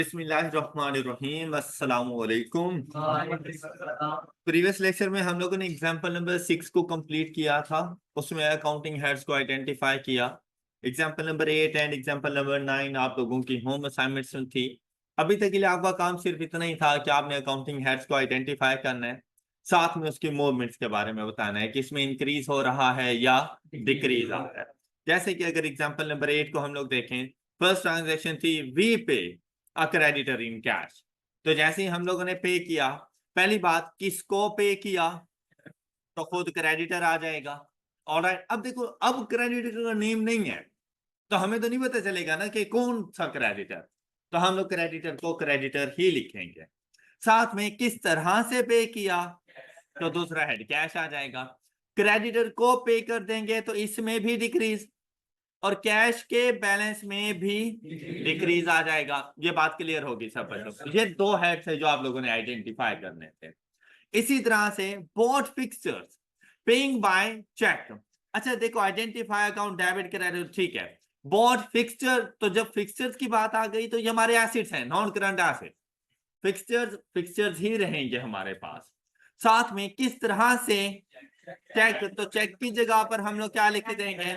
बिस्मिल्लाहिर्रहमानिर्रहीम अस्सलामुअलैकुम। Previous lecture में हम लोगों ने एग्जांपल नंबर 6 को कंप्लीट किया था। उसमें अकाउंटिंग हेड्स को आइडेंटिफाई किया। Example number 8 and example number 9 आप लोगों की होम असाइनमेंट्स थी। अभी तक के लिए आपका काम सिर्फ इतना ही था कि आपने अकाउंटिंग हेड्स को आइडेंटिफाई करना है, साथ में उसके मूवमेंट्स के बारे में बताना है कि इसमें इंक्रीज हो रहा है या डिक्रीज आ रहा है। जैसे कि अगर एग्जाम्पल नंबर 8 को हम लोग देखें, फर्स्ट ट्रांजेक्शन थी वी पे अ क्रेडिटर इन कैश। तो जैसे ही हम लोगों ने पे किया, पहली बात किसको पे किया, तो खुद क्रेडिटर आ जाएगा। ऑलराइट, अब देखो, अब क्रेडिटर का नेम नहीं है तो हमें तो नहीं पता चलेगा ना कि कौन सा क्रेडिटर, तो हम लोग क्रेडिटर को क्रेडिटर ही लिखेंगे। साथ में किस तरह से पे किया, तो दूसरा हेड कैश आ जाएगा। क्रेडिटर को पे कर देंगे तो इसमें भी डिक्रीज, और कैश के बैलेंस में भी डिक्रीज आ जाएगा। ये बात क्लियर होगी सब बच्चों को। ये दो हेड्स है जो आप लोगों ने आइडेंटिफाई करने थे। इसी तरह से both fixtures paying by cheque. अच्छा देखो, आइडेंटिफाई अकाउंट डेबिट क्रेडिट, ठीक है। बोथ फिक्सचर, तो जब फिक्सचर्स की बात आ गई तो ये हमारे एसेट्स हैं, non current asset. Fixtures fixtures ही रहेंगे हमारे पास। साथ में किस तरह से चेक, तो चेक की जगह पर हम लोग क्या लिख देंगे।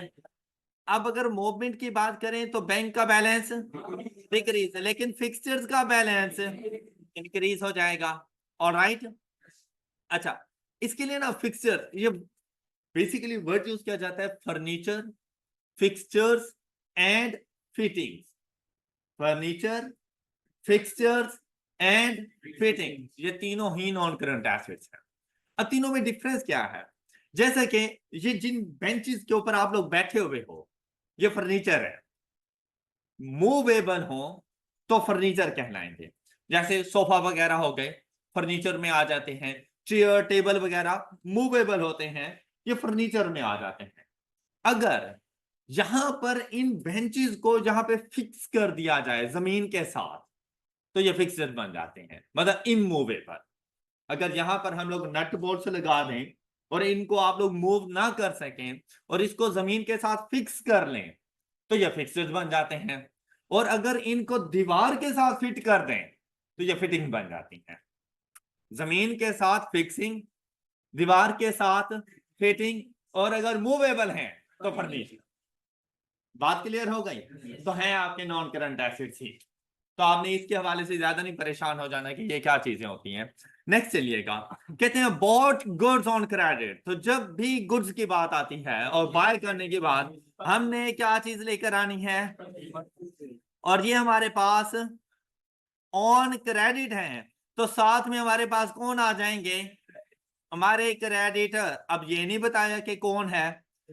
अब अगर मूवमेंट की बात करें तो बैंक का बैलेंस डिक्रीज, लेकिन फिक्सचर्स का बैलेंस इंक्रीज हो जाएगा। ऑलराइट, अच्छा इसके लिए ना फिक्सचर, ये बेसिकली वर्ड यूज किया जाता है furniture, fixtures and fittings. Furniture, fixtures and fittings, ये तीनों ही नॉन करंट एसेट्स हैं। अब तीनों में डिफरेंस क्या है, जैसे कि ये जिन बेंचेस के ऊपर आप लोग बैठे हुए हो ये फर्नीचर है, मूवेबल हो तो फर्नीचर कहलाएंगे। जैसे सोफा वगैरह हो गए, फर्नीचर में आ जाते हैं। चेयर टेबल वगैरह मूवेबल होते हैं, ये फर्नीचर में आ जाते हैं। अगर यहां पर इन बेंचेस को जहां पे फिक्स कर दिया जाए जमीन के साथ, तो ये फिक्सर बन जाते हैं, मतलब इमूवेबल। अगर यहां पर हम लोग नट बोल्ट से लगा दें और इनको आप लोग मूव ना कर सकें और इसको जमीन के साथ फिक्स कर लें, तो ये फिक्सर्स बन जाते हैं। और अगर इनको दीवार के साथ फिट कर दें तो ये फिटिंग बन जाती है। जमीन के साथ फिक्सिंग, दीवार के साथ फिटिंग, और अगर मूवेबल हैं तो फर्निशिंग। बात क्लियर हो गई, तो हैं आपके नॉन करंट एसेट्स ही। तो आपने इसके हवाले से ज्यादा नहीं परेशान हो जाना कि ये क्या चीजें होती हैं। नेक्स्ट चलिएगा, कहते हैं बॉट गुड्स ऑन क्रेडिट। तो जब भी गुड्स की बात आती है और बाय करने की बात, हमने क्या चीज लेकर आनी है, और ये हमारे पास ऑन क्रेडिट है, तो साथ में हमारे पास कौन आ जाएंगे, हमारे क्रेडिटर। अब ये नहीं बताया कि कौन है,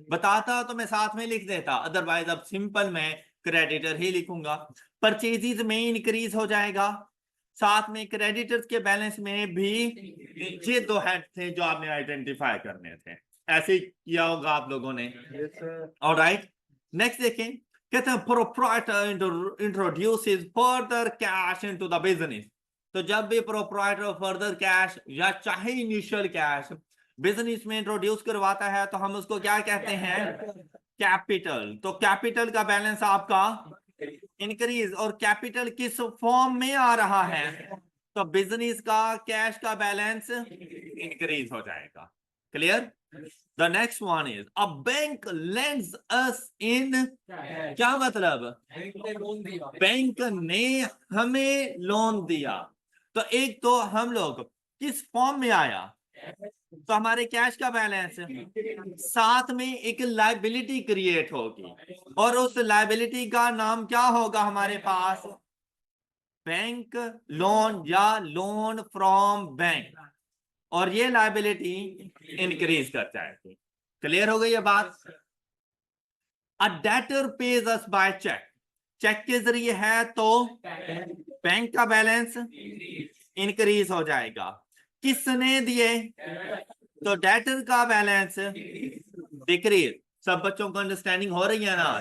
बताता तो मैं साथ में लिख देता, अदरवाइज अब सिंपल मैं क्रेडिटर ही लिखूंगा। परचेजेस में इंक्रीज हो जाएगा, साथ में क्रेडिटर्स के बैलेंस में भी। ये दो हेड थे जो आपने आइडेंटिफाई करने थे, ऐसे किया होगा आप लोगों ने। ऑलराइट, नेक्स्ट देखें, कहते हैं proprietor introduces further cash into the business. तो जब भी प्रोप्राइटर फर्दर कैश या चाहे इनिशियल कैश बिजनेस में इंट्रोड्यूस करवाता है तो हम उसको क्या कहते हैं, कैपिटल। तो कैपिटल का बैलेंस आपका इंक्रीज, और कैपिटल किस फॉर्म में आ रहा है, तो बिजनेस का कैश का बैलेंस इंक्रीज हो जाएगा। Clear. The next one is a bank lends us in, क्या मतलब, बैंक ने हमें लोन दिया। तो एक तो हम लोग किस फॉर्म में आया, तो हमारे कैश का बैलेंस, साथ में एक लाइबिलिटी क्रिएट होगी, और उस लाइबिलिटी का नाम क्या होगा हमारे पास, बैंक लोन या लोन फ्रॉम बैंक, और ये लाइबिलिटी इंक्रीज कर जाएगी। क्लियर हो गई ये बात। A debtor pays us by cheque, cheque के जरिए है तो बैंक का बैलेंस इंक्रीज हो जाएगा। किसने दिए, तो डेटर का बैलेंस डिक्रीज। सब बच्चों को अंडरस्टैंडिंग हो रही है ना।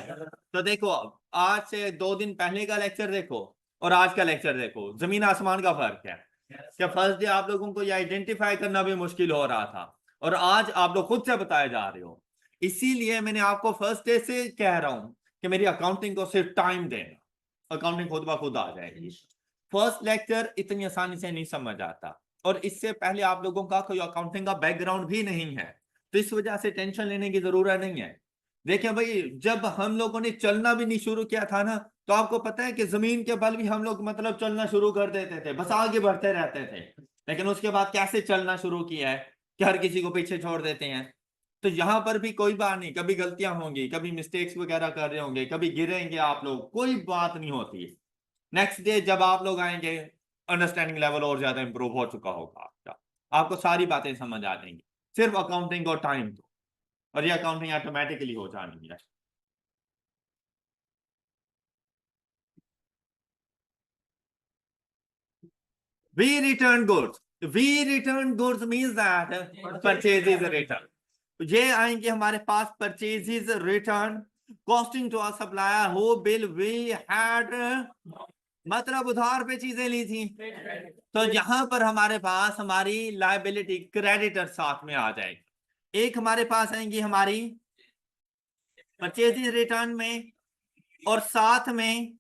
तो देखो, आज से 2 दिन पहले का लेक्चर देखो और आज का लेक्चर देखो, जमीन आसमान का फर्क है। क्या फर्स्ट डे आप लोगों को ये आइडेंटिफाई करना भी मुश्किल हो रहा था, और आज आप लोग खुद से बताए जा रहे हो। इसीलिए मैंने आपको फर्स्ट डे से कह रहा हूं कि मेरी अकाउंटिंग को सिर्फ टाइम देना, अकाउंटिंग खुद ब खुद आ जाएगी। फर्स्ट लेक्चर इतनी आसानी से नहीं समझ आता, और इससे पहले आप लोगों का कोई अकाउंटिंग का बैकग्राउंड भी नहीं है, तो इस वजह से टेंशन लेने की जरूरत नहीं है। देखिए भाई, जब हम लोगों ने चलना भी नहीं शुरू किया था ना, तो आपको पता है कि जमीन के बल भी हम लोग मतलब चलना शुरू कर देते थे, बस आगे बढ़ते रहते थे। लेकिन उसके बाद कैसे चलना शुरू किया है कि हर किसी को पीछे छोड़ देते हैं। तो यहां पर भी कोई बात नहीं, कभी गलतियां होंगी, कभी मिस्टेक्स वगैरह कर रहे होंगे, कभी गिरेंगे आप लोग, कोई बात नहीं होती। नेक्स्ट डे जब आप लोग आएंगे, अंडरस्टैंडिंग लेवल और ज्यादा इंप्रूव हो चुका होगा आपका, आपको सारी बातें समझ आ जाएंगी। सिर्फ अकाउंटिंग और टाइम दो, और ये अकाउंटिंग ऑटोमेटिकली हो जानी है। We return goods. We return goods means that purchase is returned. ये आएंगे हमारे पास purchases return, costing to a supplier who bill we had, मतलब उधार पे चीजें ली थी। तो यहां पर हमारे पास हमारी लाइबिलिटी क्रेडिटर साथ में आ जाएगी। एक हमारे पास आएंगी हमारी परचेजेस रिटर्न में, और साथ में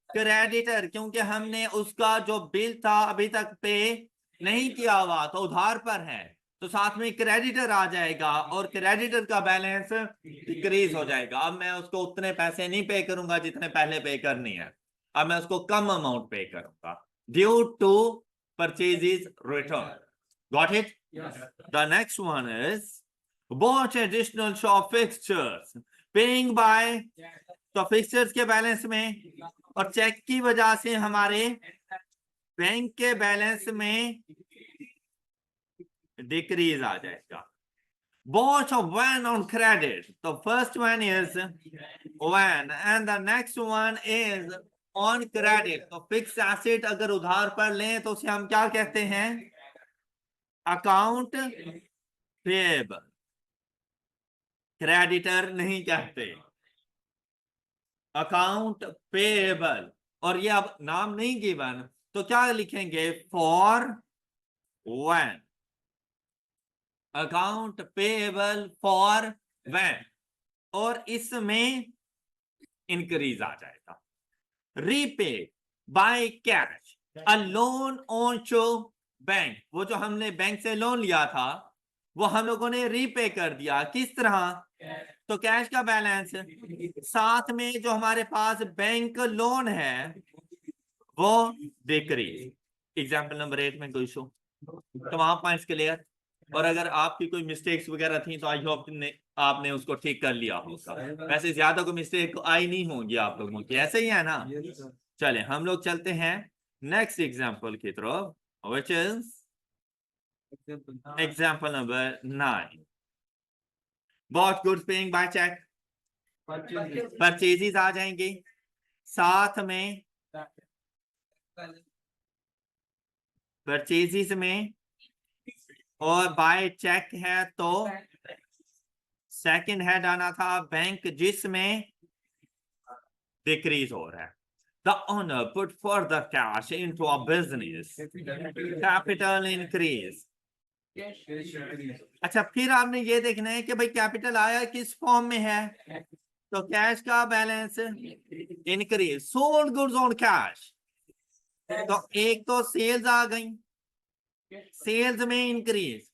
क्रेडिटर, क्योंकि हमने उसका जो बिल था अभी तक पे नहीं किया हुआ, तो उधार पर है, तो साथ में क्रेडिटर आ जाएगा, और क्रेडिटर का बैलेंस डिक्रीज हो जाएगा। अब मैं उसको उतने पैसे नहीं पे करूंगा जितने पहले पे करनी है, अब मैं उसको कम अमाउंट पे करूंगा, due to purchases return. Got it? The next one is bought additional shop fixtures, paying by, तो फिक्सचर्स के बैलेंस में और चेक की वजह से हमारे बैंक के बैलेंस में डिक्रीज आ जाएगा। Bought a van on credit, तो first one is van and the next one is on credit. तो फिक्स एसेट अगर उधार पर लें तो उसे हम क्या कहते हैं? अकाउंट पेएबल, क्रेडिटर नहीं कहते, अकाउंट पेएबल। और ये अब नाम नहीं गिवन, तो क्या लिखेंगे? For van, account payable for van, और इसमें इंक्रीज आ जाएगा। Repay by cash a loan on to bank, वो जो हमने बैंक से लोन लिया था वो हम लोगों ने रीपे कर दिया। किस तरह? तो कैश का बैलेंस, साथ में जो हमारे पास बैंक लोन है वो डिक्रीज। एग्जाम्पल नंबर 8 में कोई शो, तो वहां पॉइंट्स क्लियर। और अगर आपकी कोई मिस्टेक्स वगैरह थी तो आई होप आपने उसको ठीक कर लिया होगा। वैसे ज्यादा कोई मिस्टेक आई नहीं होगी आप लोगों की, ऐसे ही है ना? चले हम लोग चलते हैं नेक्स्ट एग्जाम्पल की तरफ, which is example number 9। Bought goods paying by cheque, purchases आ जाएंगे साथ में, परचेजेस में, और बाय चेक है तो सेकंड हेड आना था बैंक, जिसमें डिक्रीज हो रहा है। The owner put further cash into a business, capital increase। अच्छा, फिर आपने ये देखना है कि भाई कैपिटल आया किस फॉर्म में है, तो कैश का balance increase, sold goods on cash, तो एक तो सेल्स आ गई, सेल्स में इंक्रीज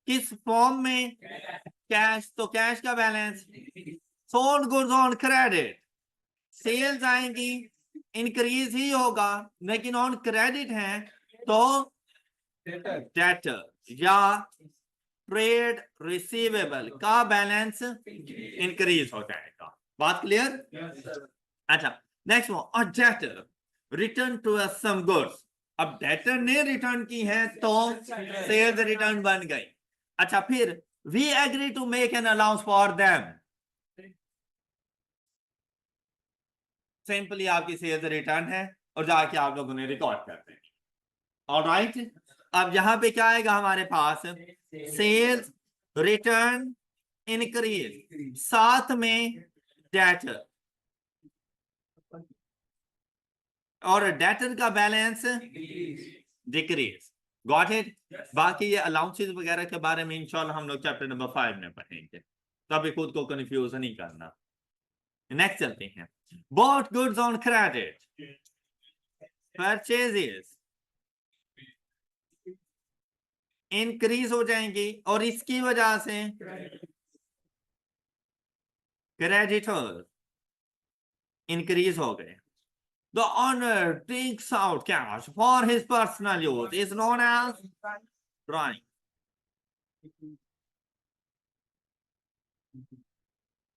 किस फॉर्म में? कैश, तो कैश का balance, sold goods on credit, sales आएंगी इंक्रीज ही होगा, लेकिन ऑन क्रेडिट है तो डेटर या ट्रेड रिसीवेबल का बैलेंस इंक्रीज हो जाएगा। बात क्लियर? अच्छा, next one, debtor return to some goods. अब डेटर ने रिटर्न की है तो सेल्स रिटर्न बन गई। अच्छा, फिर we agree to make an allowance for them, simply आपकी सेल्स रिटर्न है और जाके आप लोगों ने रिकॉर्ड कर देंगे। ऑलराइट, अब यहां पे क्या आएगा हमारे पास? सेल्स रिटर्न इंक्रीज, साथ में डेटर, और डेटर का बैलेंस डिक्रीज। Got it? बाकी ये अलाउंसेस वगैरह के बारे में इंशाल्लाह हम लोग चैप्टर नंबर 5 में पढ़ेंगे, तभी खुद को कंफ्यूज नहीं करना। नेक्स्ट चलते हैं, bought goods on credit, purchases increase हो जाएंगी और इसकी वजह से क्रेडिटर इंक्रीज हो गए. The owner takes out cash for his personal use is known as drawing.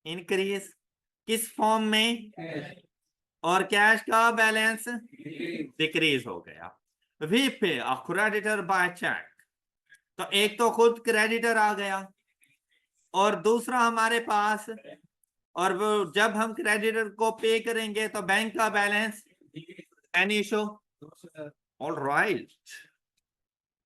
Increase किस फॉर्म में और कैश का बैलेंस डिक्रीज हो गया. वी पे अ क्रेडिटर बाय चेक. तो एक तो खुद क्रेडिटर आ गया और दूसरा हमारे पास, और वो जब हम क्रेडिटर को पे करेंगे तो बैंक का balance any issue. All right,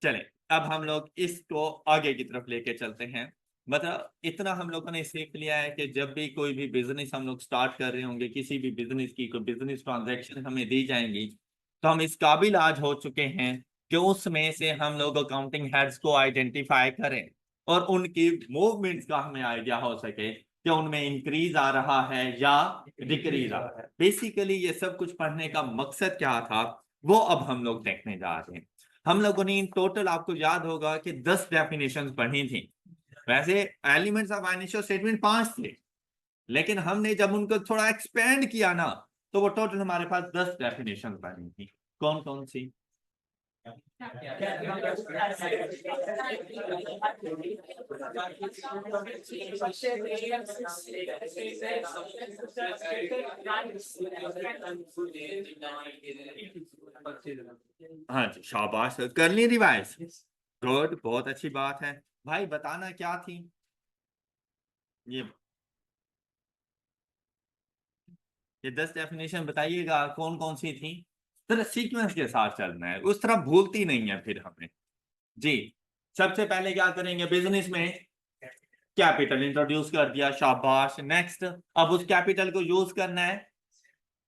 चले अब हम लोग इसको आगे की तरफ लेके चलते हैं. मतलब इतना हम लोगों ने सीख लिया है कि जब भी कोई भी बिजनेस हम लोग स्टार्ट कर रहे होंगे, किसी भी बिजनेस की कोई बिजनेस ट्रांजैक्शन हमें दी जाएंगी, तो हम इस काबिल आज हो चुके हैं कि उसमें से हम लोग अकाउंटिंग हेड्स को आइडेंटिफाई करें और उनकी मूवमेंट्स का हमें आइडिया हो सके कि उनमें इंक्रीज आ रहा है या डिक्रीज आ रहा है. बेसिकली ये सब कुछ पढ़ने का मकसद क्या था वो अब हम लोग देखने जा रहे हैं. हम लोगों ने इन टोटल, आपको याद होगा कि 10 डेफिनेशंस पढ़ी थी. वैसे एलिमेंट्स ऑफ फाइनेंशियल स्टेटमेंट 5 थे, लेकिन हमने जब उनको थोड़ा एक्सपेंड किया ना तो वो टोटल हमारे पास 10 डेफिनेशन पढ़ी थी. कौन कौन सी? हाँ जी, शाबाश, कर ली रिवाइज. गुड, बहुत अच्छी बात है. भाई बताना क्या थी ये 10 डेफिनेशन बताइएगा कौन कौन सी थी. तरह सीक्वेंस के साथ चलना है, उस तरह भूलती नहीं है फिर हमें. जी, सबसे पहले क्या करेंगे, बिजनेस में कैपिटल इंट्रोड्यूस कर दिया, शाबाश. नेक्स्ट, अब उस कैपिटल को यूज करना है,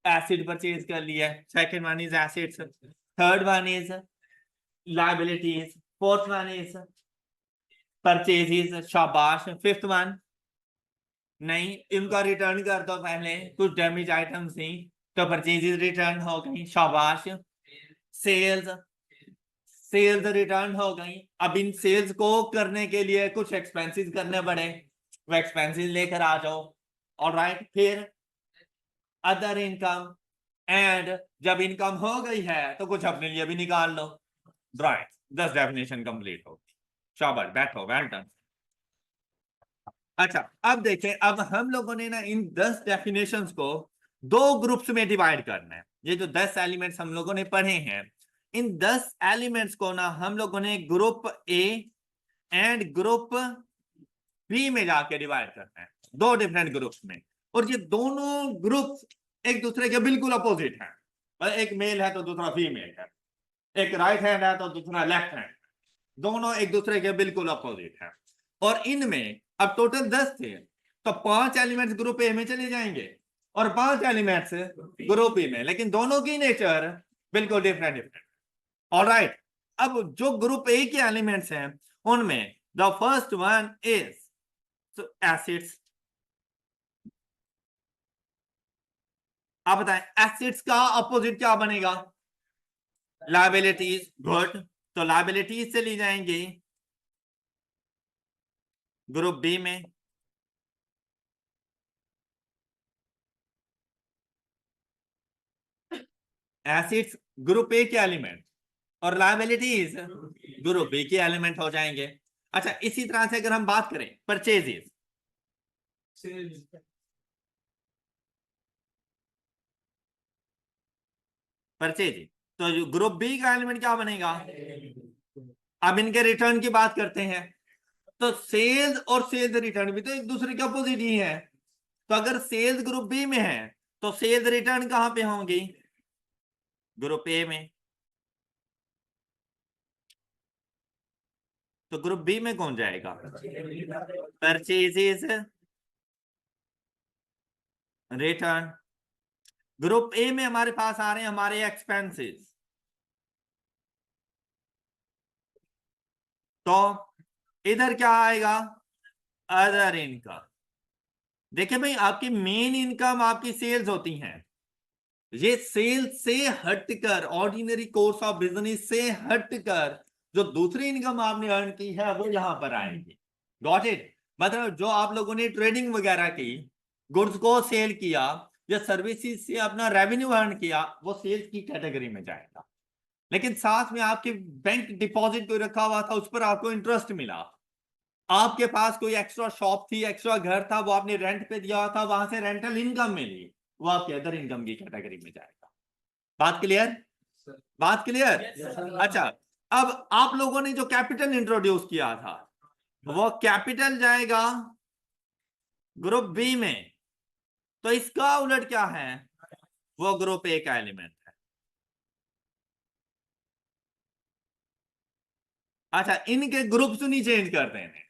एसिड परचेज कर लिया. Second one is acids, third one is liabilities, fourth one is purchases, शाबाश. फिफ्थ वन नहीं, इनका रिटर्न कर दो पहले, कुछ डैमेज आइटम्स थी तो परचेजेस रिटर्न हो गई, शाबाश. सेल्स, सेल्स रिटर्न हो गई. अब इन सेल्स को करने के लिए कुछ एक्सपेंसेस करने पड़े, वो एक्सपेंसेस लेकर आ जाओ. ऑलराइट, फिर अदर इनकम, एंड जब इनकम हो गई है तो कुछ अपने लिए भी निकाल लो. राइट, 10 डेफिनेशन कंप्लीट हो. शाबाश, बैठो, वेल डन. अच्छा, अब देखें, अब हम लोगों ने ना इन 10 डेफिनेशंस को दो ग्रुप्स में डिवाइड करना है. ये जो 10 एलिमेंट्स हम लोगों ने पढ़े हैं, इन 10 एलिमेंट्स को ना हम लोगों ने group A and group B में जाके डिवाइड करना है, दो डिफरेंट ग्रुप्स में. और ये दोनों ग्रुप्स एक दूसरे के बिल्कुल अपोजिट हैं. एक मेल है तो दूसरा फीमेल है, एक राइट हैंड है तो दूसरा लेफ्ट हैंड, दोनों एक दूसरे के बिल्कुल अपोजिट है. और इनमें अब टोटल 10 थे तो 5 एलिमेंट्स ग्रुप ए में चले जाएंगे और 5 एलिमेंट्स ग्रुप बी में, लेकिन दोनों की नेचर बिल्कुल डिफरेंट डिफरेंट. ऑलराइट, अब जो ग्रुप ए के एलिमेंट्स हैं उनमें the first one is acids. आप बताएं एसिड्स का अपोजिट क्या बनेगा? लायबिलिटीज. गुड, तो लायबिलिटीज चली जाएंगी ग्रुप बी में. एसिड्स ग्रुप ए के एलिमेंट और लायबिलिटीज ग्रुप बी के एलिमेंट हो जाएंगे. अच्छा, इसी तरह से अगर हम बात करें परचेजेस, परचेज तो ग्रुप बी का एलिमेंट क्या बनेगा? अब इनके रिटर्न की बात करते हैं तो सेल्स और सेल्स रिटर्न भी तो एक दूसरे के अपोजिट ही है. तो अगर सेल्स ग्रुप बी में है तो सेल्स रिटर्न कहां पे होंगी? ग्रुप ए में. तो ग्रुप बी में कौन जाएगा? Purchases return. ग्रुप ए में हमारे पास आ रहे हैं हमारे एक्सपेंसेस, तो इधर क्या आएगा? Other income. देखिए भाई, आपकी मेन इनकम आपकी सेल्स होती हैं, ये सेल से हटकर, ऑर्डिनरी कोर्स ऑफ बिजनेस से हटकर जो दूसरी इनकम आपने अर्न की है वो यहां पर आएगी। Got it? मतलब जो आप लोगों ने ट्रेडिंग वगैरह की, गुड्स को सेल किया या सर्विसेज से अपना रेवेन्यू अर्न किया, वो सेल्स की कैटेगरी में जाएगा। लेकिन साथ में आपके बैंक डिपॉजिट कोई रखा हुआ था, उस पर आपको इंटरेस्ट मिला, आपके पास कोई एक्स्ट्रा शॉप थी, एक्स्ट्रा घर था, वो आपने रेंट पे दिया हुआ था, वहां से रेंटल इनकम मिली, वो आपके अदर इनकम की कैटेगरी में जाएगा। बात क्लियर? बात क्लियर? अच्छा, अब आप लोगों ने जो कैपिटल इंट्रोड्यूस किया था, वो कैपिटल जाएगा ग्रुप बी में, तो इसका उलट क्या है, वो ग्रुप ए का एलिमेंट है। अच्छा, इनके ग्रुप्स नहीं चेंज कर देने।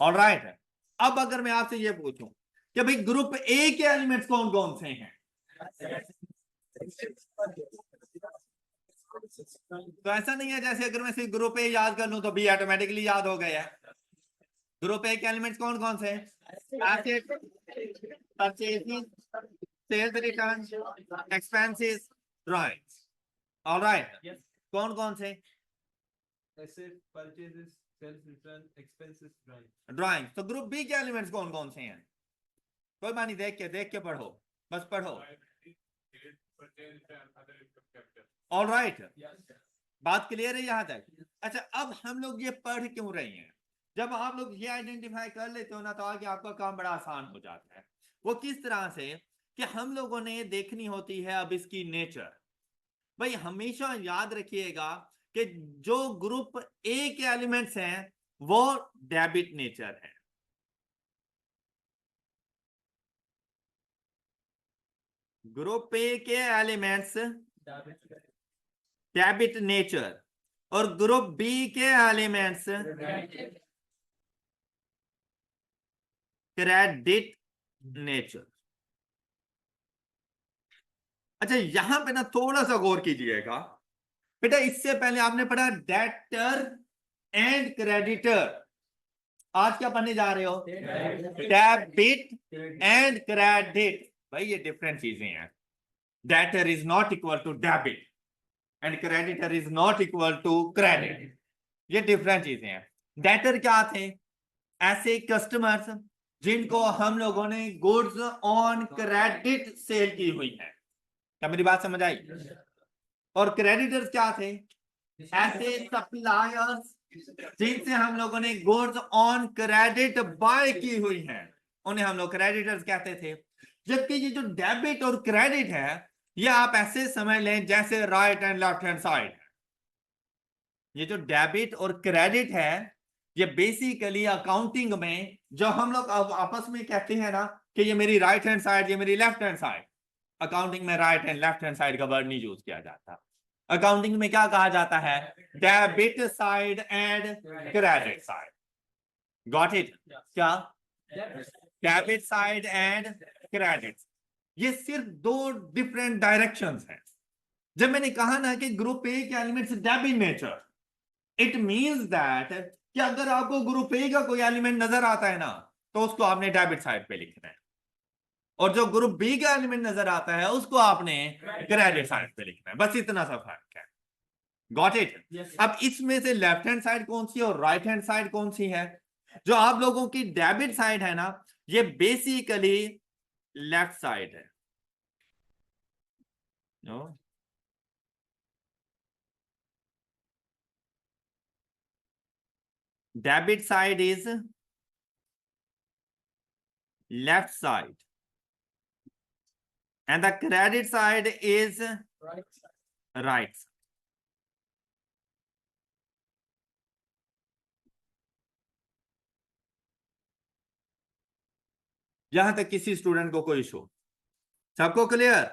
ऑलराइट है। अब अगर मैं आपसे ये पूछूं कि भाई ग्रुप ए के एलिमेंट्स कौन कौन से हैं, तो ऐसा नहीं है जैसे अगर मैं सिर्फ ग्रुप ए याद कर लूं तो बी ऑटोमेटिकली याद हो गया है। ग्रुप ए के एलिमेंट्स कौन कौन से हैं? Asset, purchasing, sales return, expenses, drawings. Alright, कौन कौन से? Asset, purchases, sales return, expenses, drawing. Drawing. तो ग्रुप बी के एलिमेंट्स कौन कौन से हैं? कोई बात नहीं, देख के पढ़ो, बस पढ़ो। ऑलराइट, बात क्लियर है यहां तक? अच्छा, अब हम लोग ये पढ़ क्यों रहे हैं? जब आप लोग ये आइडेंटिफाई कर लेते हो ना, तो आगे आपका काम बड़ा आसान हो जाता है। वो किस तरह से कि हम लोगों ने देखनी होती है अब इसकी नेचर। भाई हमेशा याद रखिएगा कि जो ग्रुप ए के एलिमेंट्स हैं वो डेबिट नेचर है। ग्रुप ए के एलिमेंट्स डेबिट नेचर और ग्रुप बी के एलिमेंट्स क्रेडिट नेचर। अच्छा, यहां पे ना थोड़ा सा गौर कीजिएगा बेटा, इससे पहले आपने पढ़ा डेटर एंड क्रेडिटर। आज क्या पढ़ने जा रहे हो? Debit and credit. भाई ये डिफरेंट चीजें हैं। Debtor is not equal to debit and creditor is not equal to credit. ये डिफरेंट चीजें हैं। डेटर क्या थे? ऐसे कस्टमर्स जिनको हम लोगों ने गुड्स ऑन क्रेडिट सेल की हुई है। क्या मेरी बात समझ आई? और क्रेडिटर्स क्या थे? ऐसे सप्लायर्स जिनसे हम लोगों ने गुड्स ऑन क्रेडिट बाय की हुई है, उन्हें हम लोग क्रेडिटर्स कहते थे। जबकि ये जो डेबिट और क्रेडिट है, ये आप ऐसे समझ लें जैसे right and left hand side. ये जो डेबिट और क्रेडिट है, ये बेसिकली अकाउंटिंग में जो हम लोग आपस में कहते हैं ना कि ये मेरी राइट हैंड साइड, ये मेरी लेफ्ट हैंड साइड, अकाउंटिंग में right and left hand side का वर्ड नहीं यूज किया जाता। अकाउंटिंग में क्या कहा जाता है? Debit side and credit side. Got it? क्या? डेबिट साइड एंड क्रेडिट, ये सिर्फ दो डिफरेंट डायरेक्शंस हैं। जब मैंने कहा ना कि ग्रुप ए के elements debit nature, it means that कि अगर आपको ग्रुप ए का कोई एलिमेंट नजर आता है ना, तो उसको आपने डेबिट साइड पे लिखना है, और जो ग्रुप बी का एलिमेंट नजर आता है उसको आपने क्रेडिट साइड पे लिखना है। बस इतना सा फर्क है। Got it? अब इसमें से लेफ्ट हैंड साइड कौन सी है और राइट हैंड साइड कौन सी है? जो आप लोगों की डेबिट साइड है ना, ये बेसिकली लेफ्ट साइड है। No, debit side is left side and the credit side is right side. यहां तक किसी स्टूडेंट को कोई इशू? सबको क्लियर?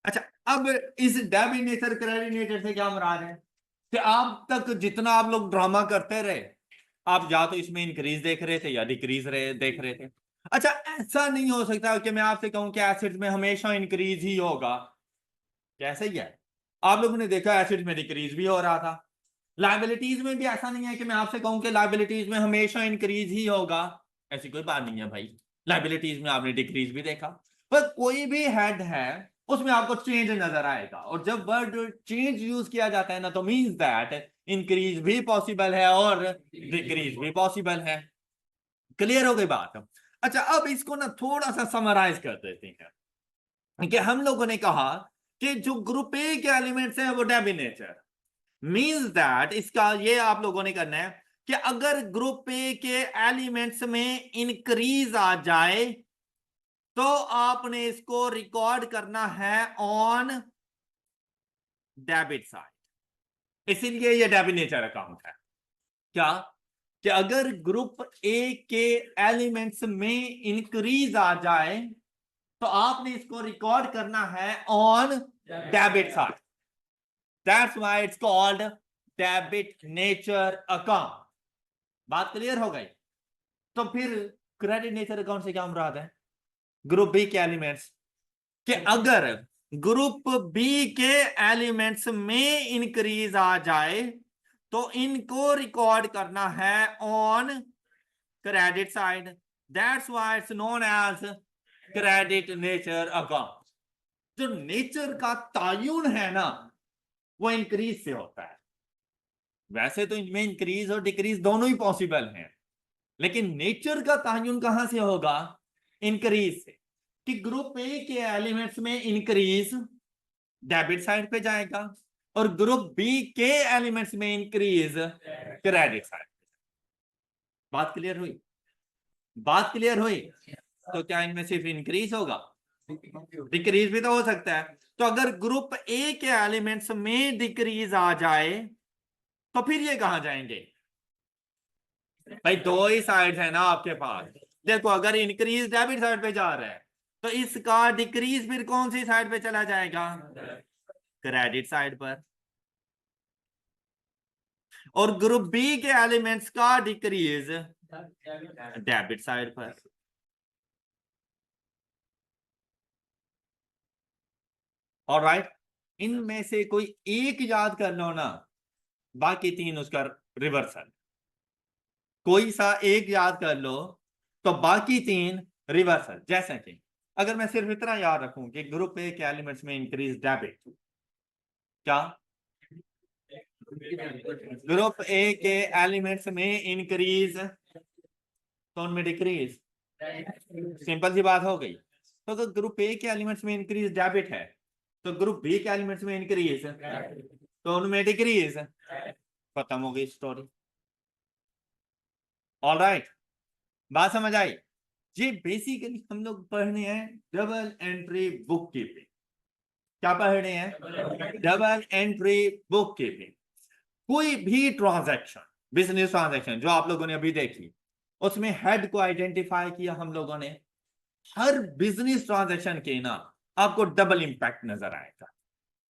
अच्छा, अब इस डेबिट नेचर क्रेडिट नेचर से क्या मुराद है कि आप तक जितना आप लोग ड्रामा करते रहे, आप या तो इसमें इंक्रीज देख रहे थे या डिक्रीज देख रहे थे। अच्छा, ऐसा नहीं हो सकता कि मैं आपसे कहूं कि एसेट्स में हमेशा इंक्रीज ही होगा। कैसे ही है? आप लोगों ने देखा एसेट्स में डिक्रीज भी हो रहा था। लाइबिलिटीज में भी ऐसा नहीं है कि मैं आपसे कहूं कि लाइबिलिटीज में हमेशा इंक्रीज ही होगा। ऐसी कोई बात नहीं है भाई। लाइबिलिटीज में आपने डिक्रीज भी देखा, पर कोई भी हेड है उसमें आपको चेंज नजर आएगा, और जब वर्ड चेंज यूज किया जाता है ना, तो मींस दैट इंक्रीज भी पॉसिबल है और डिक्रीज भी पॉसिबल है। क्लियर हो गई बात? अच्छा, अब इसको ना थोड़ा सा समराइज कर देते हैं कि हम लोगों ने कहा कि जो ग्रुप ए के एलिमेंट्स हैं वो डेफिनेटर, मींस दैट इसका ये आप लोगों ने करना है कि अगर ग्रुप ए के एलिमेंट्स में इंक्रीज आ जाए तो आपने इसको रिकॉर्ड करना है ऑन डेबिट साइड, इसीलिए ये डेफिनेटर अकाउंट है। क्या कि अगर ग्रुप ए के एलिमेंट्स में इंक्रीज आ जाए तो आपने इसको रिकॉर्ड करना है on debit side, that's why it's called debit nature account. बात क्लियर हो गई? तो फिर क्रेडिट नेचर अकाउंट से क्या मुराद है? ग्रुप बी के एलिमेंट्स कि अगर ग्रुप बी के एलिमेंट्स में इंक्रीज आ जाए तो इनको रिकॉर्ड करना है on credit side, that's why it's known as credit nature account. जो नेचर का तायुन है ना, वो इंक्रीज से होता है। वैसे तो इनमें इंक्रीज और डिक्रीज दोनों ही पॉसिबल हैं, लेकिन नेचर का तायुन कहां से होगा? इंक्रीज से, कि ग्रुप ए के एलिमेंट्स में इंक्रीज डेबिट साइड पे जाएगा और ग्रुप बी के एलिमेंट्स में इंक्रीज क्रेडिट साइड। बात क्लियर हुई? बात क्लियर हुई? तो क्या इनमें सिर्फ इंक्रीज होगा? डिक्रीज भी तो हो सकता है। तो अगर ग्रुप ए के एलिमेंट्स में डिक्रीज आ जाए तो फिर ये कहां जाएंगे? भाई दो ही साइड है ना आपके पास। देखो, अगर इंक्रीज डेबिट साइड पे जा रहा है तो इसका डिक्रीज फिर कौन सी साइड पे चला जाएगा? क्रेडिट साइड पर। और ग्रुप बी के एलिमेंट्स का डिक्रीज डेबिट साइड पर। ऑलराइट, इनमें से कोई एक याद कर लो ना, बाकी तीन उसका रिवर्सल। कोई सा एक याद कर लो तो बाकी तीन रिवर्सल। जैसे कि अगर मैं सिर्फ इतना याद रखूं कि ग्रुप ए के एलिमेंट्स में इंक्रीज डेबिट, क्या ग्रुप ए के एलिमेंट्स में इंक्रीज तो उनमें डिक्रीज, सिंपल सी बात हो गई। तो अगर ग्रुप ए के एलिमेंट्स में इंक्रीज डेबिट है तो ग्रुप बी के एलिमेंट्स में इंक्रीज तो उनमें डिक्रीज, खत्म हो गई स्टोरी। ऑलराइट, बात समझ आई? ये बेसिकली हम लोग पढ़ रहे हैं डबल एंट्री बुक कीपिंग। क्या पढ़ रहे हैं? Double entry book keeping. कोई भी ट्रांजैक्शन, बिजनेस ट्रांजैक्शन जो आप लोगों ने अभी देखी, उसमें हेड को आइडेंटिफाई किया हम लोगों ने। हर बिजनेस ट्रांजैक्शन के ना आपको डबल इंपैक्ट नजर आएगा।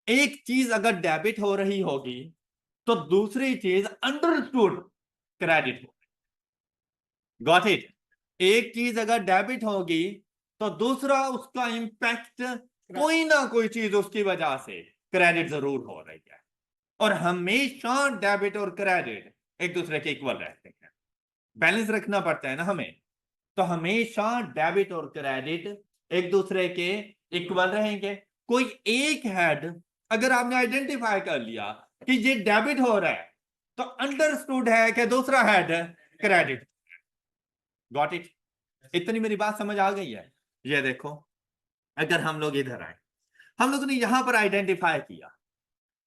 एक चीज अगर डेबिट हो रही होगी तो दूसरी चीज अंडरस्टूड क्रेडिट होगी। Got it? एक चीज अगर डेबिट होगी तो दूसरा उसका इंपैक्ट कोई ना कोई चीज उसकी वजह से क्रेडिट जरूर हो रही है। और हमेशा डेबिट और क्रेडिट एक दूसरे के इक्वल रहते हैं, बैलेंस रखना पड़ता है ना हमें। तो हमेशा डेबिट और क्रेडिट एक दूसरे के इक्वल रहेंगे। कोई एक हेड अगर आपने आइडेंटिफाई कर लिया कि ये डेबिट हो रहा है तो अंडरस्टूड है कि दूसरा हेड क्रेडिट। Got it? इतनी मेरी बात समझ आ गई है? ये देखो, अगर हम लोग इधर आए, हम लोगों ने यहां पर आइडेंटिफाई किया।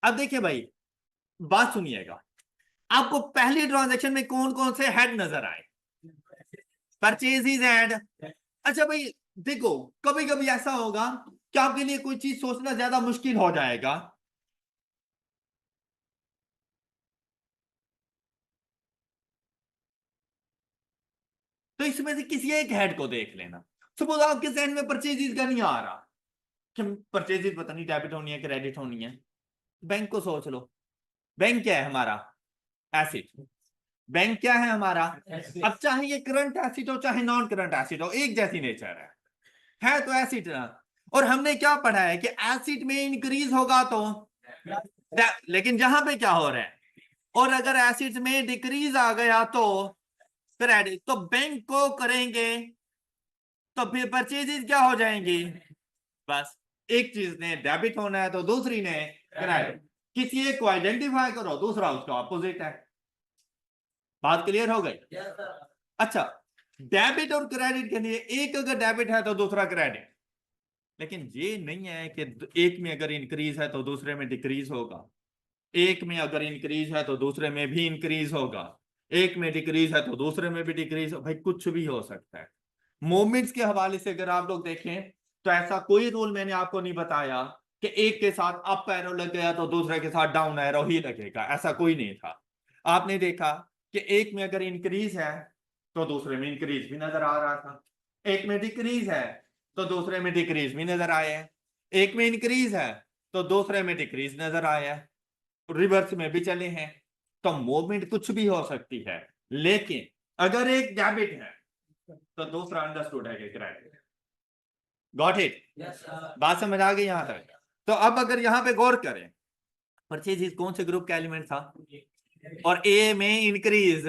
अब देखिए भाई, बात सुनिएगा, आपको पहली ट्रांजैक्शन में कौन कौन से हेड नजर आए? Purchases and. अच्छा भाई देखो, कभी कभी ऐसा होगा कि आपके लिए कोई चीज सोचना ज्यादा मुश्किल हो जाएगा। तो इसमें से किसी एक हेड को देख लेना। सपोज आपके जहन में परचेजेज का नहीं आ रहा कि परचेजेज पता नहीं डेबिट होनी है क्रेडिट होनी है। बैंक को सोच लो। बैंक क्या है हमारा? एसिड। बैंक क्या है हमारा? अब चाहे ये करंट एसिड हो चाहे नॉन करंट एसिड हो, एक जैसी नेचर है तो एसिड। और हमने क्या पढ़ा है कि एसिड में इंक्रीज होगा तो, लेकिन यहां पे क्या हो रहा है? और अगर एसिड में डिक्रीज आ गया तो क्रेडिट। तो बैंक को करेंगे तो फिर परचेजेस क्या हो जाएंगी? बस एक चीज ने डेबिट होना है तो दूसरी ने क्रेडिट। किसी एक को आइडेंटिफाई करो, दूसरा उसका ऑपोजिट है। बात क्लियर हो गई? अच्छा, डेबिट और क्रेडिट के लिए एक अगर डेबिट है तो दूसरा क्रेडिट, लेकिन ये नहीं है कि एक में अगर इंक्रीज है तो दूसरे में डिक्रीज होगा, एक में अगर इंक्रीज है तो दूसरे में भी इंक्रीज होगा, एक में डिक्रीज है तो दूसरे में भी डिक्रीज। भाई कुछ भी हो सकता है। मोमेंट्स के हवाले से अगर आप लोग देखें तो ऐसा कोई रूल मैंने आपको नहीं बताया कि एक के साथ अप एरो लग गया तो दूसरे के साथ डाउन एरो ही लगेगा, ऐसा कोई नहीं था। आपने देखा कि एक में अगर इंक्रीज है तो दूसरे में इंक्रीज भी नजर आ रहा था, एक में डिक्रीज है तो दूसरे में डिक्रीज भी नजर आया है, एक में इंक्रीज है तो दूसरे में डिक्रीज नजर आया है, रिवर्स में भी चले हैं। तो मूवमेंट कुछ भी हो सकती है, लेकिन अगर एक डेबिट है तो दूसरा अंडरस्टूड है कि क्रेडिट। Got it? बात समझ आ गई यहां तक? तो अब अगर यहां पे गौर करें, परचेज कौन से ग्रुप का एलिमेंट था और ए में इंक्रीज,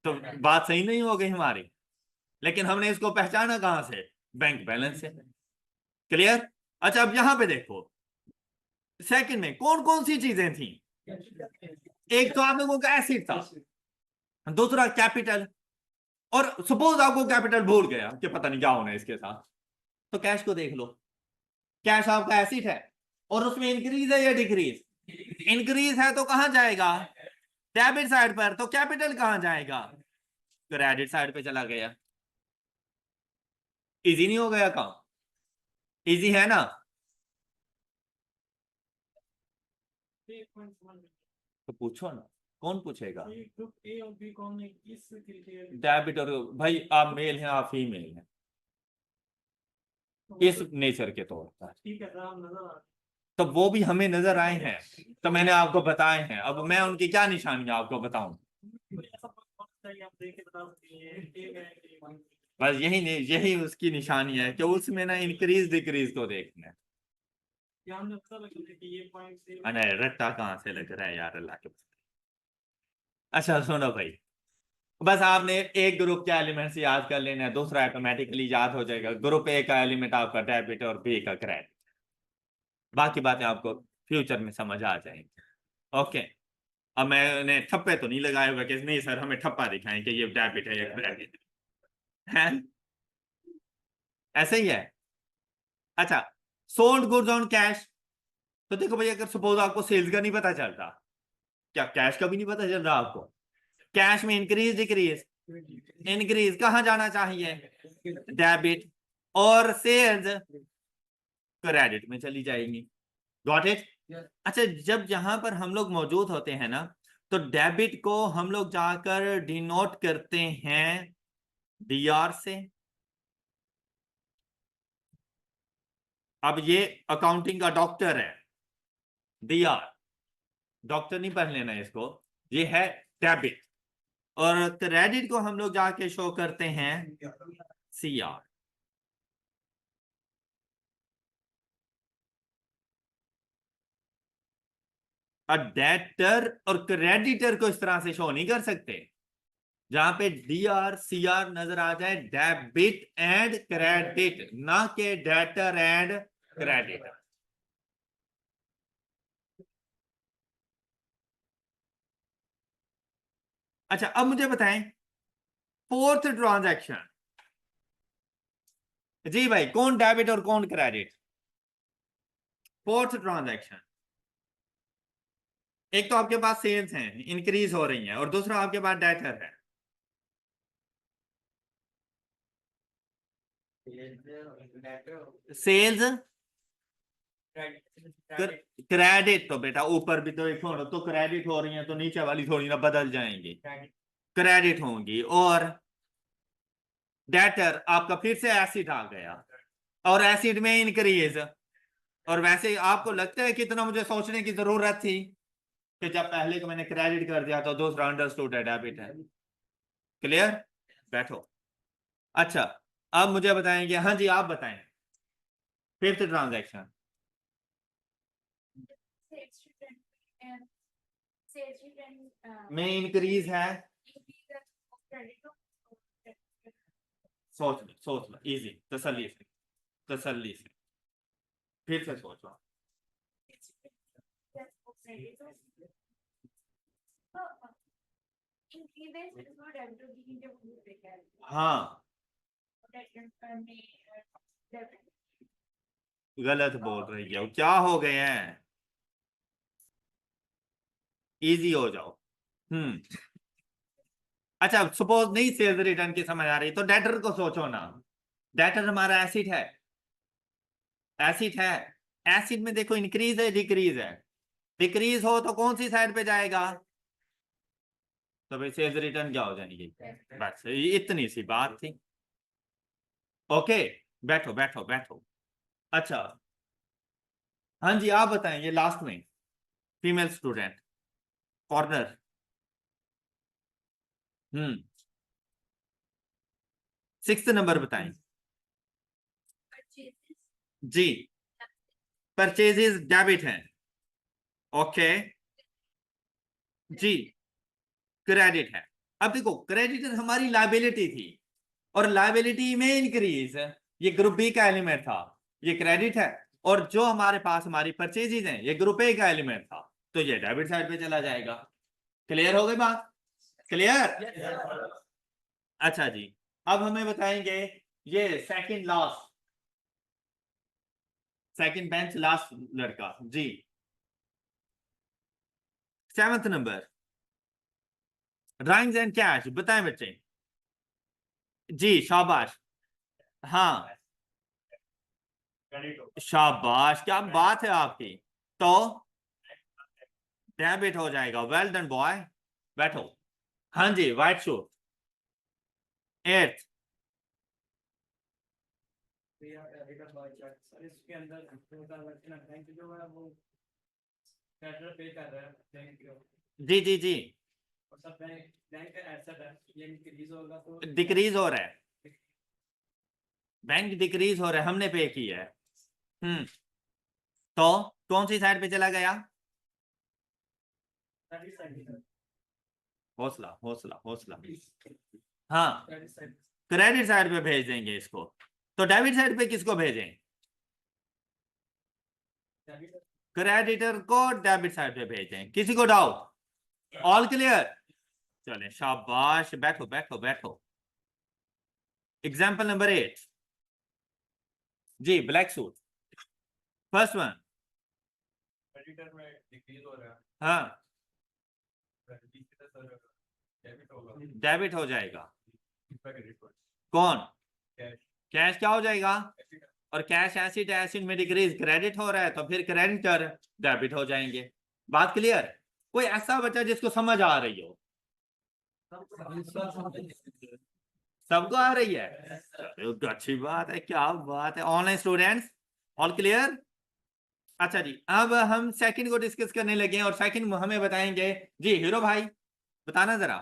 तो बात सही नहीं हो गई हमारी, लेकिन हमने इसको पहचाना कहां से? बैंक बैलेंस से। क्लियर? अच्छा, अब यहां पे देखो सेकंड में कौन कौन सी चीजें थी। एक तो आप लोगों का एसिड था, दूसरा कैपिटल, और सपोज आपको कैपिटल भूल गया कि पता नहीं क्या होना है इसके साथ, तो कैश को देख लो। कैश आपका एसिड है और उसमें इंक्रीज है या डिक्रीज? इंक्रीज है तो कहां जाएगा? डेबिट साइड पर। तो कैपिटल कहां जाएगा? क्रेडिट साइड पे चला गया। इजी नहीं हो गया काम? इजी है ना? तो पूछो ना, कौन पूछेगा? डेबिट और भाई आप मेल हैं आप फीमेल हैं इस नेचर के तौर पर, ठीक है नजर तो वो भी हमें नजर आए हैं तो मैंने आपको बताए हैं। अब मैं उनकी क्या निशानियां आपको बताऊं? बस यही उसकी निशानी है कि उसमें ना इंक्रीज डिक्रीज को देखना है। अरे रट्टा कहां से लग रहा है यार, अल्लाह के। अच्छा सुनो भाई, बस आपने एक ग्रुप के एलिमेंट्स याद कर लेना है, दूसरा ऑटोमेटिकली याद हो जाएगा। ग्रुप ए का एलिमेंट आपका डेबिट और बी का क्रेडिट, बाकी बातें आपको फ्यूचर में समझ आ जाएंगी। ओके, अब मैंने ठप्पे तो नहीं लगाए हुए कि नहीं सर हमें ठप्पा दिखाएं कि ये डेबिट है या क्रेडिट है, ऐसे ही है। अच्छा, सोल्ड गुड्स ऑन कैश, तो देखो भाई अगर सपोज आपको सेल्स का नहीं पता चलता, क्या कैश का भी नहीं पता चल रहा आपको? कैश में इंक्रीज डिक्रीज? इंक्रीज कहां जाना चाहिए? डेबिट, और सेल्स क्रेडिट में चली जाएंगी। Got it? अच्छा, जब जहां पर हम लोग मौजूद होते हैं ना, तो डेबिट को हम लोग जाकर डिनोट करते हैं डीआर से। अब ये अकाउंटिंग का डॉक्टर है, डीआर, डॉक्टर नहीं पढ़ लेना इसको, ये है डेबिट। और क्रेडिट को हम लोग जाके शो करते हैं सीआर। डेटर और क्रेडिटर को इस तरह से शो नहीं कर सकते जहां पे डीआर सीआर नजर आ जाए, डेबिट एंड क्रेडिट, ना के डेटर एंड क्रेडिट। अच्छा, अब मुझे बताएं फोर्थ ट्रांजैक्शन, जी भाई कौन डेबिट और कौन क्रेडिट? फोर्थ ट्रांजैक्शन, एक तो आपके पास सेल्स हैं इंक्रीज हो रही हैं और दूसरा आपके पास डेटर है। सेल्स क्रेडिट, तो बेटा ऊपर भी तो एक तो क्रेडिट हो रही है तो नीचे वाली थोड़ी ना बदल जाएंगी, क्रेडिट होंगी। और डेटर आपका फिर से एसिड आ गया और एसिड में इंक्रीज। और वैसे आपको लगता है कितना मुझे सोचने की जरूरत थी कि जब पहले को मैंने क्रेडिट कर दिया तो दूसरा अंडरस्टूड है डेबिट है। क्लियर? बैठो। अच्छा, अब मुझे बताएंगे, हाँ जी आप बताएं फिफ्थ ट्रांजैक्शन में इंक्रीज है, सोच लो इजी, तसल्ली से फिर से सोचो। हाँ गलत बोल रही हो, क्या हो गए हैं, इजी हो जाओ। अच्छा सपोज नहीं सेल्स रिटर्न की समझ आ रही तो डेटर को सोचो ना। डेटर हमारा एसिड है, एसिड है, एसिड में देखो इंक्रीज है डिक्रीज है, डिक्रीज हो तो कौन सी साइड पे जाएगा, तो भाई सेल्स रिटर्न क्या हो जाएगी, बस इतनी सी बात थी। ओके बैठो बैठो बैठो। अच्छा हाँ जी आप बताएं, ये लास्ट में female student corner. 6th number बताएं जी। परचेजेस डेबिट है, ओके जी, क्रेडिट है। अब देखो क्रेडिट हमारी लाइबिलिटी थी और लाइबिलिटी में इंक्रीज, ये ग्रुप बी का एलिमेंट था, ये क्रेडिट है, और जो हमारे पास हमारी परचेजेज हैं ये ग्रुप ए का एलिमेंट था, तो ये डेबिट साइड पे चला जाएगा। क्लियर हो गई बात, क्लियर। अच्छा जी अब हमें बताएंगे ये second last, second bench last लड़का जी, 7th number drawings and cash बताएं बच्चे। जी शाबाश, हाँ शाबाश क्या बात है आपकी, तो डेबिट हो जाएगा, वेल डन बॉय। बैठो हाँ जी व्हाइट शूट 8th। इसके अंदर बैंक जो है वो क्रेडिटर पे कर रहा है बैंक को, जी जी जी और सब बैंक बैंक का एसेट है, ये इंक्रीज होगा तो डिक्रीज हो रहा है, बैंक डिक्रीज हो रहा है, हमने पे किया है। तो कौन सी साइड पे चला गया, हौसला हौसला हौसला, हाँ क्रेडिट साइड पे भेज देंगे इसको, तो डेबिट साइड पे किसको भेजें, क्रेडिटर को डेबिट साइड पे भेजें, किसी को डाउट, ऑल क्लियर। चले शाबाश बैठो बैठो बैठो। एग्जाम्पल नंबर 8 जी black suit, first one. Creditor में डिक्रीज हो रहा है, हाँ डेबिट होगा, डेबिट हो जाएगा, क्रेडिट कौन, कैश कैश क्या हो जाएगा, और कैश एसिड है, एसिड में डिक्रीज क्रेडिट हो रहा है तो फिर क्रेडिटर डेबिट हो जाएंगे। बात क्लियर, कोई ऐसा बच्चा जिसको समझ आ रही हो, सबको आ रही है, चलो तो अच्छी बात है, क्या बात है, ऑनलाइन स्टूडेंट्स ऑल क्लियर। अच्छा जी अब हम सेकंड को डिस्कस करने लगे हैं और सेकंड हमें बताएंगे जी हीरो भाई, बताना जरा।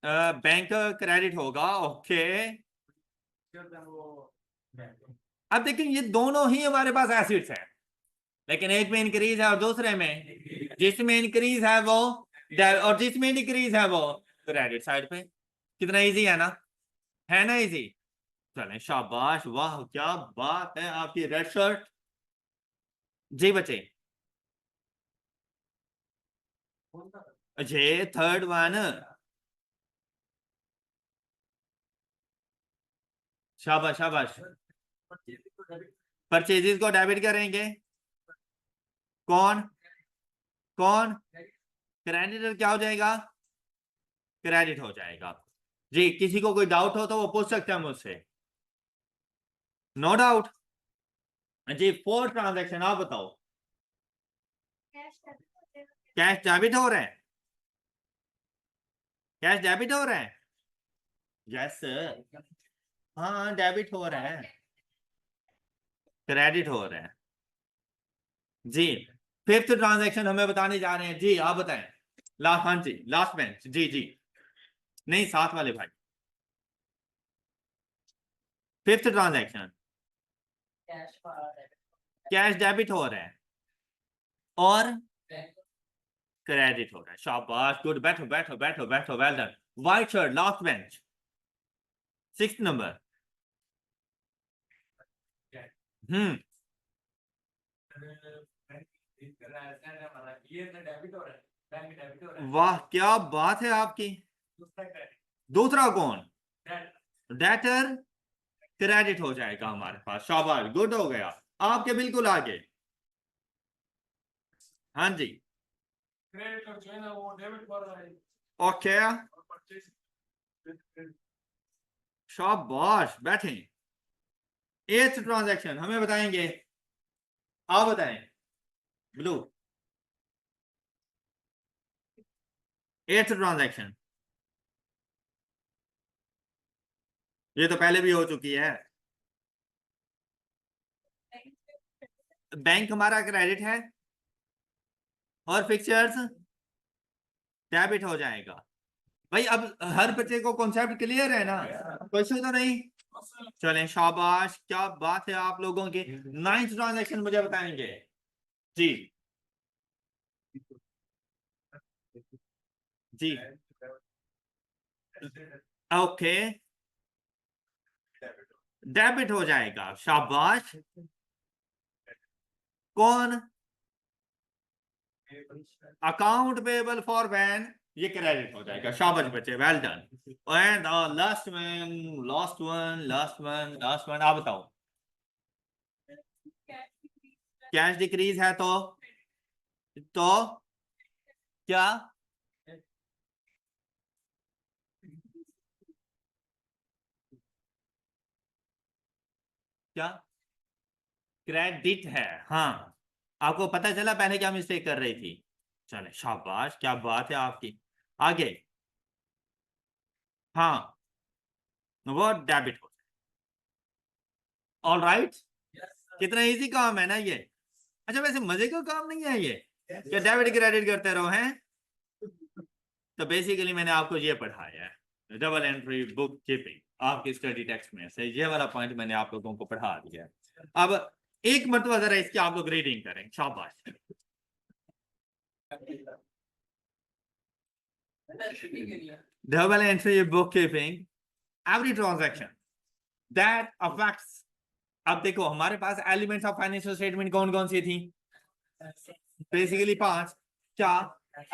बैंक क्रेडिट होगा, ओके। अब देखिए ये दोनों ही हमारे पास एसिड्स हैं, लेकिन एक में इंक्रीज है और दूसरे में, जिसमें इंक्रीज है वो और जिसमें डिक्रीज है वो क्रेडिट साइड पे। कितना इजी है ना इजी। चलें शाबाश, वाह क्या बात है आपकी रेड शर्ट जी बच्चे। जे थर्ड वन, शाबाश शाबाश, परचेजेस को डेबिट करेंगे, कौन कौन, क्रेडिटर क्या हो जाएगा, क्रेडिट हो जाएगा जी। किसी को कोई डाउट हो तो वो पूछ सकते हैं मुझसे, नो डाउट जी। 4th ट्रांजैक्शन आप बताओ, कैश डेबिट हो रहा है, कैश डेबिट हो रहा है, यस हाँ डेबिट हो रहा है, क्रेडिट हो रहा है जी। 5th ट्रांजैक्शन हमें बताने जा रहे हैं जी, आप बताएं। लास्ट, हाँ जी लास्ट बेंच जी जी, नहीं साथ वाले भाई। 5th ट्रांजैक्शन कैश डेबिट हो रहा है और क्रेडिट हो रहा है, शाबाश गुड, बैठो बैठो बैठो बैठो, well done. White shirt last bench, 6 number. हम्म, ये डेबिट हो रहा है, बैंक डेबिट हो रहा है, वाह क्या बात है आपकी। दूसरा क्रेडिट, दूसरा कौन? डेट, डेटर क्रेडिट हो जाएगा हमारे पास, शाबाश, गुड हो गया, आपके बिल्कुल आगे। हाँ जी, क्रेडिट जो है ना वो डेबिट कर रहा है, ओके, और परचेज, शाबाश, बैठे। 8th ट्रांजैक्शन हमें बताएंगे, आप बताएं ब्लू। 8th ट्रांजैक्शन, ये तो पहले भी हो चुकी है। बैंक हमारा क्रेडिट है और फिक्चर्स डेबिट हो जाएगा। भाई अब हर बच्चे को कॉन्सेप्ट क्लियर है ना, क्वेश्चन तो नहीं? चलें, शाबाश, क्या बात है आप लोगों की। 9th ट्रांजैक्शन मुझे बताएंगे जी। जी ओके, डेबिट हो जाएगा, शाबाश। कौन? अकाउंट पेबल फॉर वैन, ये क्रेडिट हो जाएगा, शाबाश बच्चे, well done. And last one, last one, last one, last one, आप बताओ। कैश डिक्रीज है तो क्या? क्या क्रेडिट है? हाँ, आपको पता चला पहले क्या मिस्टेक कर रही थी। चले, शाबाश, क्या बात है आपकी। आगे, हाँ, वो डेबिट हो। ऑल राइट, कितना इजी काम है ना ये। अच्छा, वैसे मजे का काम नहीं है ये, क्या डेबिट क्रेडिट करते रहो हैं। तो बेसिकली मैंने आपको ये पढ़ाया है, डबल एंट्री बुक कीपिंग, आपकी स्टडी टेक्स्ट में से ये वाला पॉइंट मैंने आप लोगों को पढ़ा दिया है। अब एक मरतबा जरा इसकी आप लोग रीडिंग करें, शाबाश। Double entry book keeping, every transaction that affects. अब देखो हमारे पास एलिमेंट्स ऑफ फाइनेंशियल स्टेटमेंट कौन कौन सी थी? बेसिकली 5। क्या?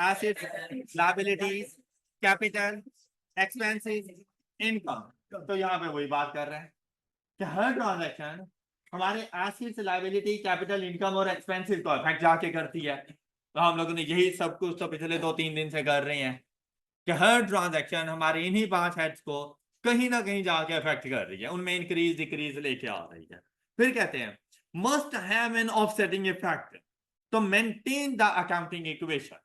Assets, liabilities, capital, expenses, income. तो यहाँ पे वही बात कर रहे हैं कि हर ट्रांजैक्शन हमारे एसेट्स, लायबिलिटी, कैपिटल, इनकम और एक्सपेंसेस को अफेक्ट जाके करती है। तो हम लोगों ने यही सब कुछ तो पिछले 2-3 दिन से कर रहे हैं कि हर ट्रांजैक्शन हमारे इन्हीं 5 हेड्स को कहीं ना कहीं जाके अफेक्ट कर रही है, उनमें इंक्रीज डिक्रीज लेके आ रही है। फिर कहते हैं must have an offsetting effect तो मेंटेन द अकाउंटिंग इक्वेशन।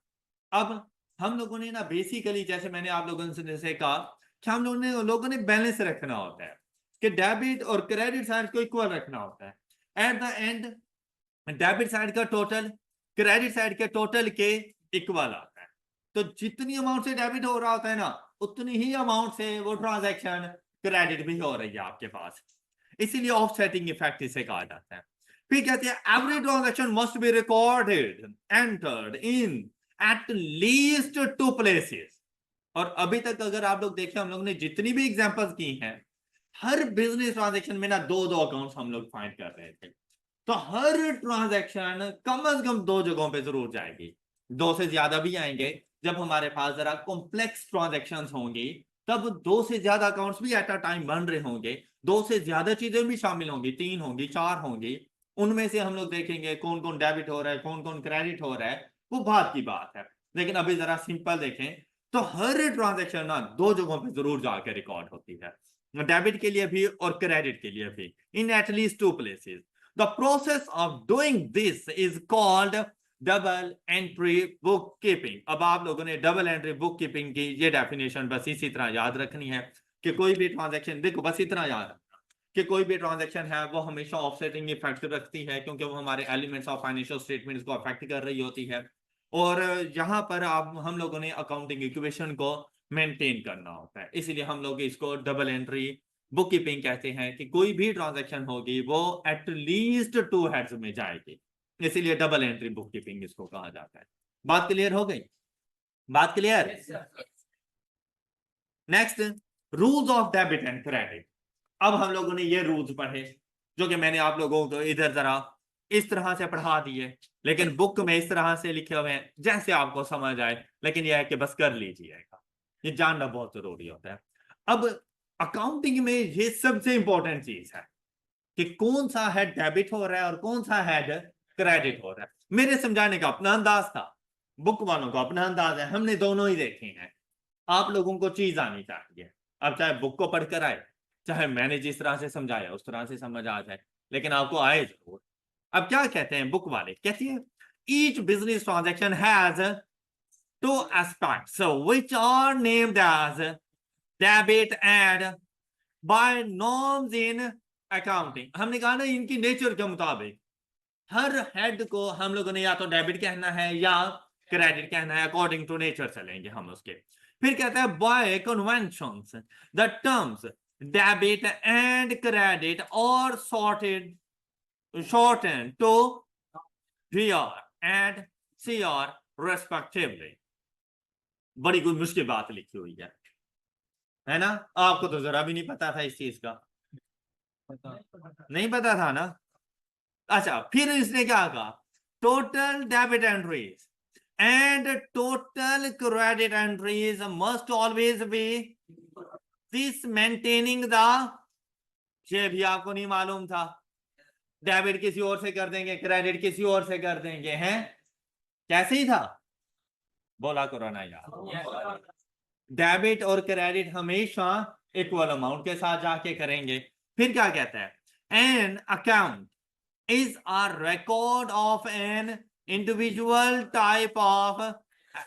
अब हम लोगों ने ना बेसिकली, जैसे मैंने आप लोगों से जैसे कहा कि हम लोगों ने बैलेंस रखना होता है कि डेबिट और क्रेडिट साइड को इक्वल रखना होता है। At the end debit side का टोटल क्रेडिट साइड के टोटल के इक्वल आता है। तो जितनी अमाउंट से डेबिट हो रहा होता है ना, उतनी ही अमाउंट से वो ट्रांजैक्शन क्रेडिट भी हो रही है आपके पास, इसीलिए ऑफसेटिंग इफेक्ट इसे कहा जाता है। फिर कहते हैं every transaction must be recorded entered in at least 2 places. और अभी तक अगर आप लोग देखें, हम लोग ने जितनी भी एग्जांपल्स की हैं, हर बिजनेस ट्रांजैक्शन में ना 2-2 अकाउंट्स हम लोग फाइंड कर रहे थे। तो हर ट्रांजैक्शन कम से कम 2 जगहों पे जरूर जाएगी, 2 से ज्यादा भी आएंगे। जब हमारे पास जरा कॉम्प्लेक्स ट्रांजैक्शंस होंगी, तब 2 से ज्यादा अकाउंट्स भी एट अ टाइम बन रहे होंगे, 2 से ज्यादा चीजें भी शामिल होंगी, 3 होंगी, 4 होंगी। उनमें से हम लोग देखेंगे कौन कौन डेबिट हो रहा है, कौन कौन क्रेडिट हो रहा है, वो बात की बात है। लेकिन अभी जरा सिंपल देखें तो हर ट्रांजैक्शन ना 2 जगहों पे जरूर जाकर रिकॉर्ड होती है, डेबिट के लिए भी और क्रेडिट के लिए भी, in at least 2 places. The process of doing this is called double entry bookkeeping। अब आप लोगों ने डबल एंट्री बुक कीपिंग की ये डेफिनेशन बस इसी तरह याद रखनी है कि कोई भी ट्रांजैक्शन, देखो बस इतना याद रखना कि कोई भी ट्रांजैक्शन है वो हमेशा ऑफसेटिंग इफेक्ट रखती है, क्योंकि वो हमारे एलिमेंट्स ऑफ फाइनेंशियल स्टेटमेंट्स को अफेक्ट कर रही होती है। और यहाँ पर आप हम लोगों ने अकाउंटिंग इक्वेशन को मेंटेन करना होता है, इसीलिए हम लोग इसको डबल एंट्री बुक कीपिंग कहते हैं कि कोई भी ट्रांजैक्शन होगी वो एटलीस्ट 2 हेड्स में जाएगी, इसीलिए डबल एंट्री बुक कीपिंग इसको कहा जाता है। बात क्लियर हो गई? बात clear? Next, rules of debit and credit. अब हम लोगों ने ये रूल्स पढ़े जो कि मैंने आप लोगों को इधर जरा इस तरह से पढ़ा दिए, लेकिन बुक में इस तरह से लिखे हुए हैं जैसे आपको समझ आए, लेकिन यह है कि बस कर लीजिएगा, ये जानना बहुत जरूरी होता है। अब अकाउंटिंग में ये सबसे इंपॉर्टेंट चीज है कि कौन सा हेड डेबिट हो रहा है और कौन सा हेड क्रेडिट हो रहा है। मेरे समझाने का अपना अंदाज था, बुक वालों को अपना अंदाज है, हमने दोनों ही देखे हैं। आप लोगों को चीज आनी चाहिए, अब चाहे बुक को पढ़कर आए, चाहे मैंने जिस तरह से समझाया उस तरह से समझ आ जाए, लेकिन आपको आए जरूर। अब क्या कहते हैं बुक वाले, कहती है each business transaction has two aspects which are named as debit and by norms in accounting. हमने कहा ना इनकी नेचर के मुताबिक हर हेड को हम लोगों ने या तो डेबिट कहना है या क्रेडिट कहना है, अकॉर्डिंग टू नेचर चलेंगे हम उसके। फिर कहता है by conventions the terms debit and credit और sorted shortened to VR and CR respectively। बड़ी कोई मुश्किल बात लिखी हुई है ना? आपको तो जरा भी नहीं पता था इस चीज का, नहीं पता था ना? अच्छा, फिर इसने क्या कहा, total debit entries and total credit entries must always be this maintaining the, ये भी आपको नहीं मालूम था, डेबिट किसी और से कर देंगे, क्रेडिट किसी और से कर देंगे, हैं? कैसे ही था, बोला करो ना यार। डेबिट और क्रेडिट हमेशा इक्वल अमाउंट के साथ जाके करेंगे। फिर क्या कहता है, an account is a record of an individual type of.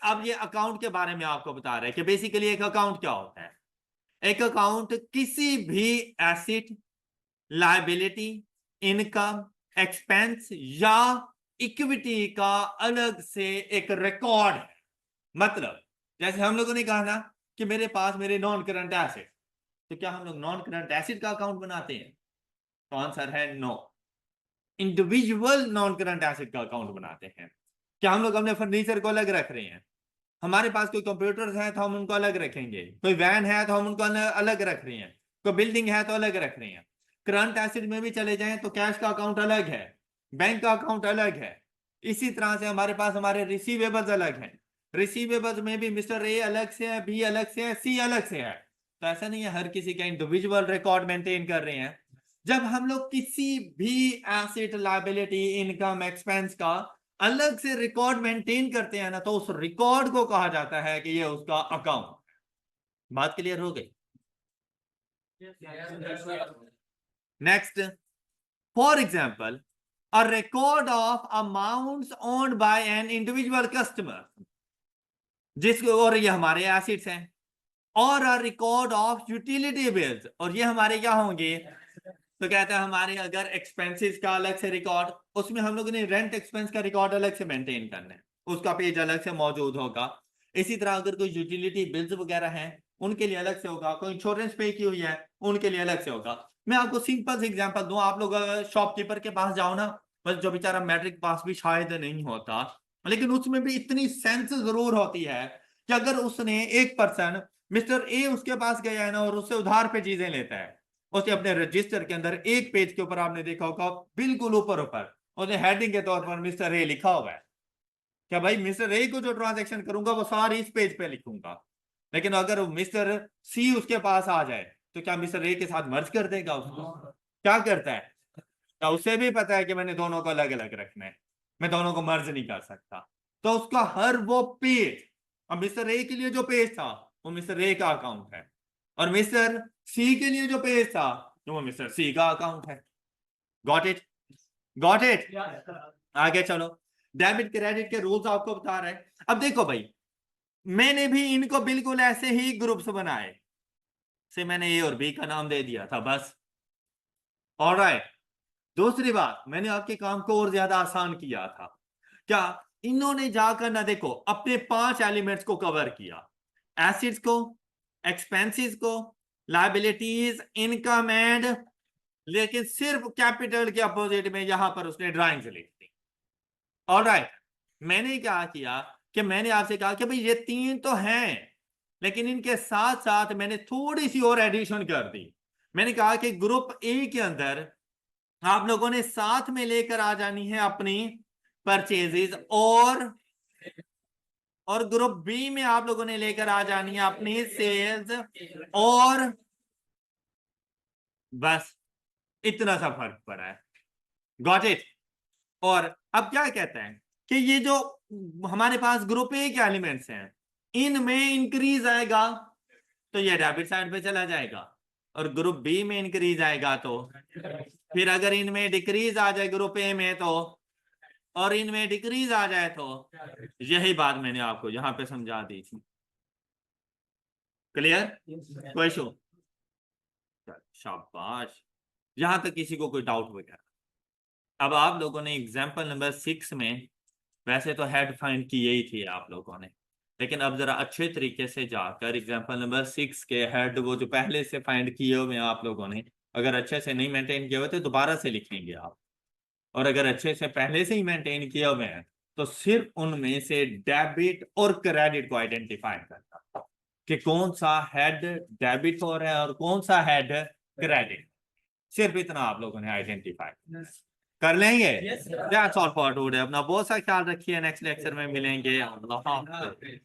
अब ये अकाउंट के बारे में आपको बता रहे हैं कि बेसिकली एक अकाउंट क्या होता है। एक अकाउंट किसी भी एसेट, लायबिलिटी, इनकम, एक्सपेंस या इक्विटी का अलग से एक रिकॉर्ड है। मतलब जैसे हम लोगों ने कहा ना कि मेरे पास मेरे नॉन करंट एसेट, तो क्या हम लोग नॉन करंट एसेट का अकाउंट बनाते हैं? तो आंसर है no, individual non current asset का अकाउंट बनाते हैं। क्या हम लोग अपने फर्नीचर को अलग रख रहे हैं? हमारे पास कोई कंप्यूटर है तो हम उनको अलग रखेंगे, कोई वैन है तो हम उनको अलग रख रहे हैं, कोई बिल्डिंग है तो अलग रख रहे हैं। करंट एसेट में भी चले जाएं तो कैश का अकाउंट अलग है, बैंक का अकाउंट अलग है। इसी तरह से हमारे पास हमारे रिसीवेबल्स अलग हैं, रिसीवेबल्स में भी मिस्टर ए अलग से है, बी अलग से है, सी अलग से है। तो ऐसा नहीं है हर किसी का इंडिविजुअल रिकॉर्ड मेंटेन कर रहे हैं। जब हम लोग किसी भी एसेट, लायबिलिटी, इनकम, एक्सपेंस का अलग से रिकॉर्ड मेंटेन करते हैं ना, तो उस रिकॉर्ड को कहा जाता है कि ये उसका अकाउंट। बात क्लियर हो गई? Next, for example a record of amounts owned by an individual customer, जिसके, और ये हमारे एसेट्स हैं, और a record of utility bills, और ये हमारे क्या होंगे? तो कहते हैं हमारे अगर एक्सपेंसेस का अलग से रिकॉर्ड, उसमें हम लोगों ने रेंट एक्सपेंस का रिकॉर्ड अलग से मेंटेन करना है, उसका पेज अलग से मौजूद होगा। इसी तरह अगर कोई यूटिलिटी बिल्स वगैरह हैं उनके लिए अलग से होगा, कोई इंश्योरेंस पे की हुई है उनके लिए अलग से होगा। मैं आपको सिंपल से एग्जांपल दूं, आप लोग शॉपकीपर के पास जाओ ना, बस जो बेचारा मैट्रिक पास भी शायद नहीं होता, लेकिन उसमें भी इतनी सेंस जरूर होती है कि अगर उसने एक पर्सन, मिस्टर ए उसके पास गया है ना और उससे उधार पे चीजें लेता है, उसने अपने रजिस्टर के अंदर एक पेज के ऊपर आपने देखा होगा बिल्कुल ऊपर ऊपर उसने हेडिंग के तौर पर मिस्टर ए लिखा हुआ है। क्या भाई मिस्टर ए को जो ट्रांजैक्शन करूंगा वो सारी इस पेज पे लिखूंगा, लेकिन अगर मिस्टर सी उसके पास आ जाए तो क्या मिस्टर ए के साथ मर्ज कर देगा उसको? क्या करता है? क्या उसे भी पता है कि मैंने दोनों को अलग अलग रखना है, मैं दोनों को मर्ज नहीं कर सकता। तो उसका हर वो पेज, अब मिस्टर ए के लिए जो पेज था वो मिस्टर ए का अकाउंट है, और मिस्टर सी के लिए जो पेज था तो वो मिस्टर सी का अकाउंट है। Got it? Got it? आगे चलो, डेबिट क्रेडिट के रूल्स आपको बता रहे हैं। अब देखो भाई, मैंने भी इनको बिल्कुल ऐसे ही ग्रुप्स बनाए, से मैंने ए और बी का नाम दे दिया था बस। ऑलराइट, दूसरी बात, मैंने आपके काम को और ज्यादा आसान किया था। क्या इन्होंने जाकर ना देखो अपने 5 एलिमेंट्स को कवर किया, एसिड्स को, एक्सपेंसेस को, लायबिलिटीज, इनकम एंड, लेकिन सिर्फ कैपिटल के अपोजिट में यहां पर उसने ड्राइंग्स लिख दी। ऑलराइट, मैंने क्या किया कि मैंने आपसे कहा कि भाई ये 3 तो हैं, लेकिन इनके साथ साथ मैंने थोड़ी सी और एडिशन कर दी। मैंने कहा कि ग्रुप ए के अंदर आप लोगों ने साथ में लेकर आ जानी है अपनी परचेजेस, और ग्रुप बी में आप लोगों ने लेकर आ जानी है अपनी सेल्स, और बस इतना सा फर्क पड़ा है। Got it. और अब क्या कहते हैं कि ये जो हमारे पास ग्रुप ए के एलिमेंट्स हैं, इनमें इंक्रीज आएगा तो ये डेबिट साइड पे चला जाएगा, और ग्रुप बी में इंक्रीज आएगा तो, फिर अगर इनमें डिक्रीज आ जाए ग्रुप ए में तो, और इनमें डिक्रीज आ जाए तो, यही बात मैंने आपको यहां पे समझा दी थी। क्लियर? कोई इशू? शाबाश, यहां तक किसी को कोई डाउट वगैरह? अब आप लोगों ने एग्जाम्पल नंबर 6 में वैसे तो हेड फाइंड की यही थी आप लोगों ने, लेकिन अब जरा अच्छे तरीके से जाकर एग्जाम्पल नंबर 6 के हेड वो जो पहले से फाइंड किए हुए हैं आप लोगों ने, अगर अच्छे से नहीं मेंटेन किए हुए तो दोबारा से लिखेंगे आप, और अगर अच्छे से पहले से ही मेंटेन किए हुए हैं तो सिर्फ उनमें से डेबिट और क्रेडिट को आइडेंटिफाई करना कि कौन सा हेड डेबिट हो रहा है और कौन सा हेड क्रेडिट, सिर्फ इतना आप लोगों ने आइडेंटिफाई कर लेंगे। That's all for today. अपना बहुत सा ख्याल रखिए, नेक्स्ट लेक्चर में मिलेंगे। अल्लाह हाफ़िज़।